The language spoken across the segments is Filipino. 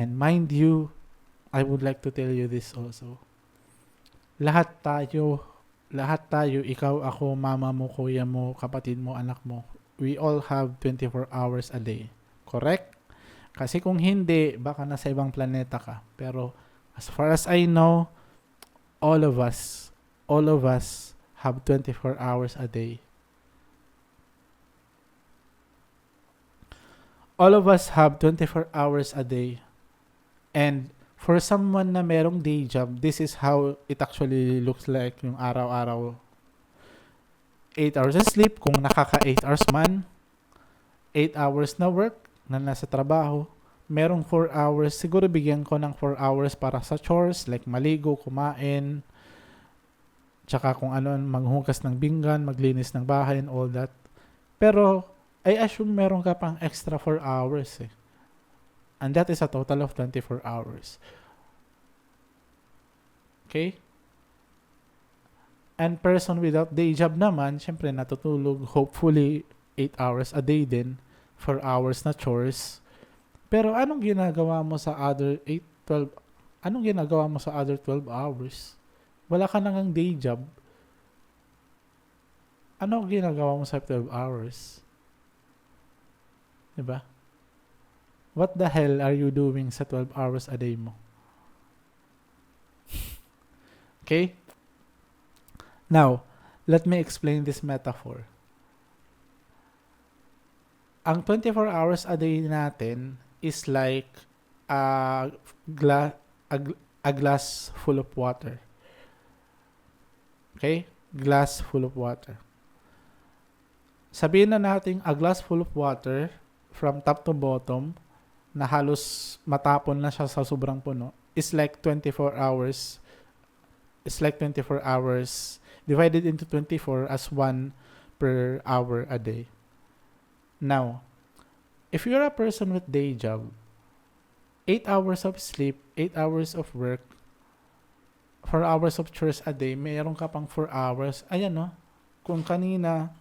And mind you, I would like to tell you this also. Lahat tayo, ikaw, ako, mama mo, kuya mo, kapatid mo, anak mo, we all have 24 hours a day. Correct? Kasi kung hindi, baka nasa ibang planeta ka. Pero as far as I know, all of us have 24 hours a day. All of us have 24 hours a day. And for someone na merong day job, this is how it actually looks like yung araw-araw. 8 hours of sleep, kung nakaka 8 hours man. 8 hours na work, na nasa trabaho. Merong 4 hours, siguro bigyan ko ng 4 hours para sa chores, like maligo, kumain, tsaka kung ano, maghugas ng pinggan, maglinis ng bahay, and all that. Pero, I assume meron ka pang extra 4 hours eh. And that is a total of 24 hours. Okay? And person without day job naman, syempre natutulog, hopefully 8 hours a day din, 4 hours na chores. Pero anong ginagawa mo sa other 8, 12, anong ginagawa mo sa other 12 hours? Wala ka nang day job. Ano ginagawa mo sa 12 hours? Diba? What the hell are you doing sa 12 hours a day mo? Okay? Now, let me explain this metaphor. Ang 24 hours a day natin is like a glass full of water. Okay? Glass full of water. Sabihin na natin a glass full of water from top to bottom na halos matapon na siya sa sobrang puno is like 24 hours. It's like 24 hours divided into 24 as 1 per hour a day. Now, if you're a person with day job, 8 hours of sleep, 8 hours of work, 4 hours of chores a day, mayroon ka pang 4 hours. Ayan no, kung kanina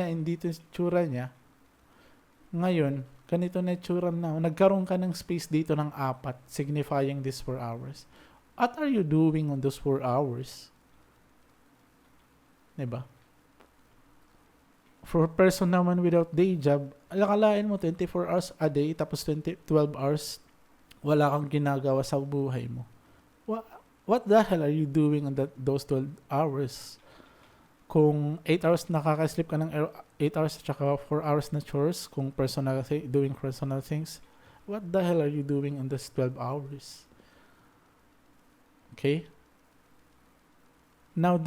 hindi ito tsura niya, ngayon, ganito na tsura na. Nagkaroon ka ng space dito ng 4, signifying this 4 hours. What are you doing on those 4 hours? Diba? For person naman without day job, alakalain mo 24 hours a day, tapos 12 hours, wala kang ginagawa sa buhay mo. What the hell are you doing on those 12 hours? Kung 8 hours nakaka-sleep ka ng 8 hours at saka 4 hours na chores, kung doing personal things, what the hell are you doing on those 12 hours? Okay? Now,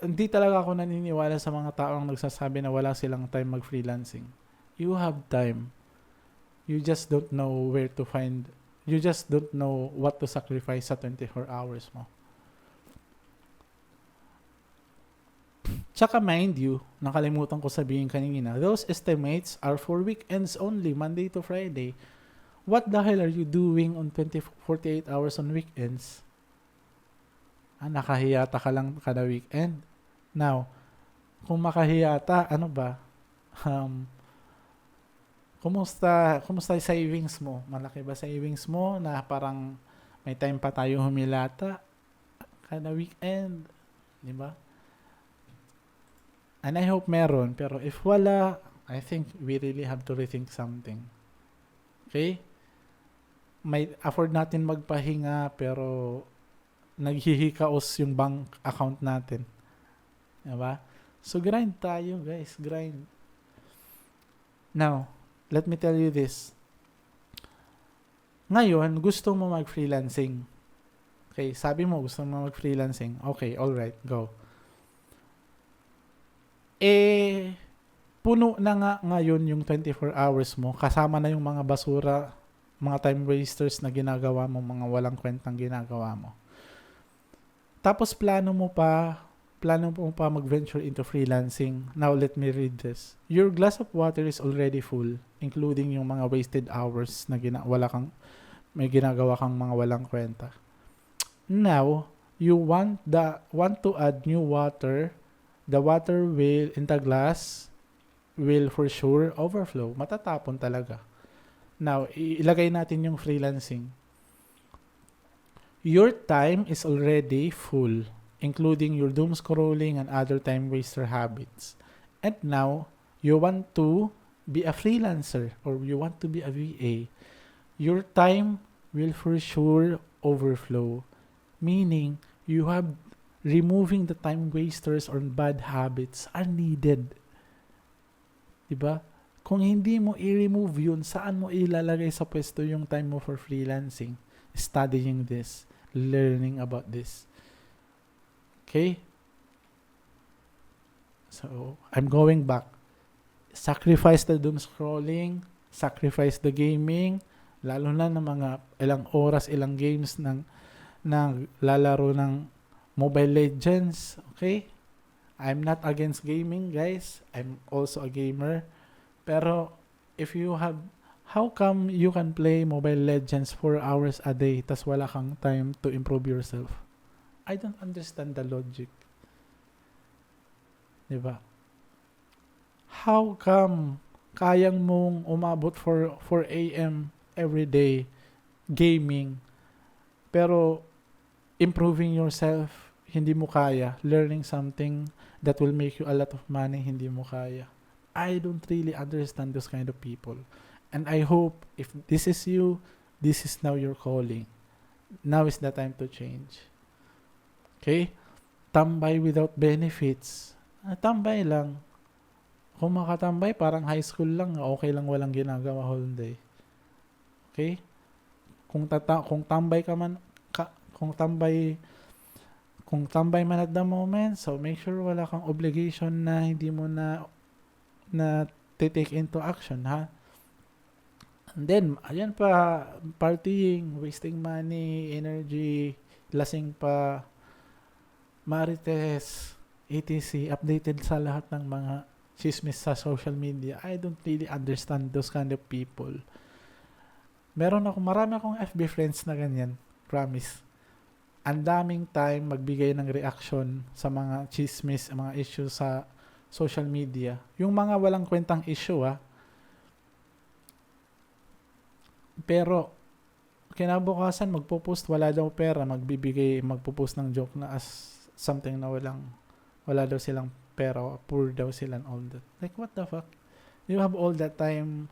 hindi talaga ako naniniwala sa mga taong nagsasabi na wala silang time mag-freelancing. You have time. You just don't know where to find. You just don't know what to sacrifice sa 24 hours mo. Tsaka mind you, nakalimutan ko sabihin kanina, those estimates are for weekends only, Monday to Friday. What the hell are you doing on 48 hours on weekends? Nakahiyata ka lang kada weekend. Now, kung makahiyata, ano ba? Kumusta yung savings mo? Malaki ba savings mo na parang may time pa tayo humilata kada weekend? Di ba? And I hope meron. Pero if wala, I think we really have to rethink something. Okay? May afford natin magpahinga pero naghihikaos yung bank account natin. Diba? So grind tayo guys. Grind. Now, let me tell you this. Ngayon, gusto mo mag-freelancing. Okay, sabi mo gusto mo mag-freelancing. Okay, alright, go. Puno na nga ngayon yung 24 hours mo, kasama na yung mga basura, mga time wasters na ginagawa mo, mga walang kwentang ginagawa mo. Tapos plano mo pa mag-venture into freelancing. Now let me read this. Your glass of water is already full, including yung mga wasted hours na may ginagawa kang mga walang kwenta. Now, you want to add new water. The water in the glass will for sure overflow. Matatapon talaga. Now, ilagay natin yung freelancing. Your time is already full, including your doom scrolling and other time waster habits. And now, you want to be a freelancer or you want to be a VA. Your time will for sure overflow. Meaning, you have removing the time wasters or bad habits are needed. Diba? Kung hindi mo i-remove yun, saan mo ilalagay sa pwesto yung time mo for freelancing? Studying this, learning about this. Okay? So, I'm going back. Sacrifice the doom scrolling, sacrifice the gaming, lalo na ng mga ilang oras, ilang games ng lalaro ng Mobile Legends. Okay? I'm not against gaming, guys. I'm also a gamer. Pero, if you have, how come you can play Mobile Legends 4 hours a day tas wala kang time to improve yourself? I don't understand the logic. Diba? How come kayang mong umabot for 4 a.m. every day gaming pero improving yourself hindi mo kaya, learning something that will make you a lot of money hindi mo kaya? I don't really understand those kind of people. And I hope if this is you, this is now your calling. Now is the time to change. Okay? Tambay without benefits. Tambay lang. Kung makatambay, parang high school lang, okay lang walang ginagawa whole day. Okay? Kung tambay ka man, kung tambay man at the moment, so make sure wala kang obligation na hindi mo na take into action, ha? And then, ayan pa, partying, wasting money, energy, lasing pa, marites, etc. Updated sa lahat ng mga chismis sa social media. I don't really understand those kind of people. Marami akong FB friends na ganyan. Promise. Ang daming time magbigay ng reaction sa mga chismis, mga issues sa social media. Yung mga walang kwentang issue, pero kinabukasan magpo-post wala daw pera, magpo-post ng joke na as something na wala daw silang pera, poor daw sila and all that. Like, what the fuck? You have all that time,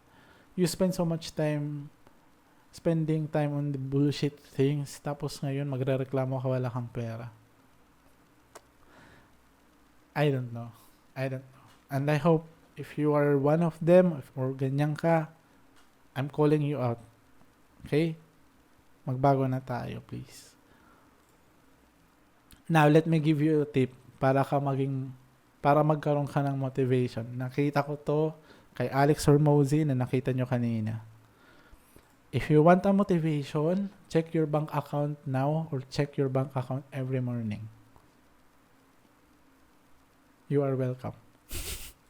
you spend so much time spending time on the bullshit things, tapos ngayon magrereklamo ka wala kang pera. I don't know. And I hope if you are one of them or ganyan ka, I'm calling you out. Okay? Magbago na tayo, please. Now, let me give you a tip para magkaroon ka ng motivation. Nakita ko to kay Alex Hormozy na nakita nyo kanina. If you want a motivation, check your bank account now or check your bank account every morning. You are welcome.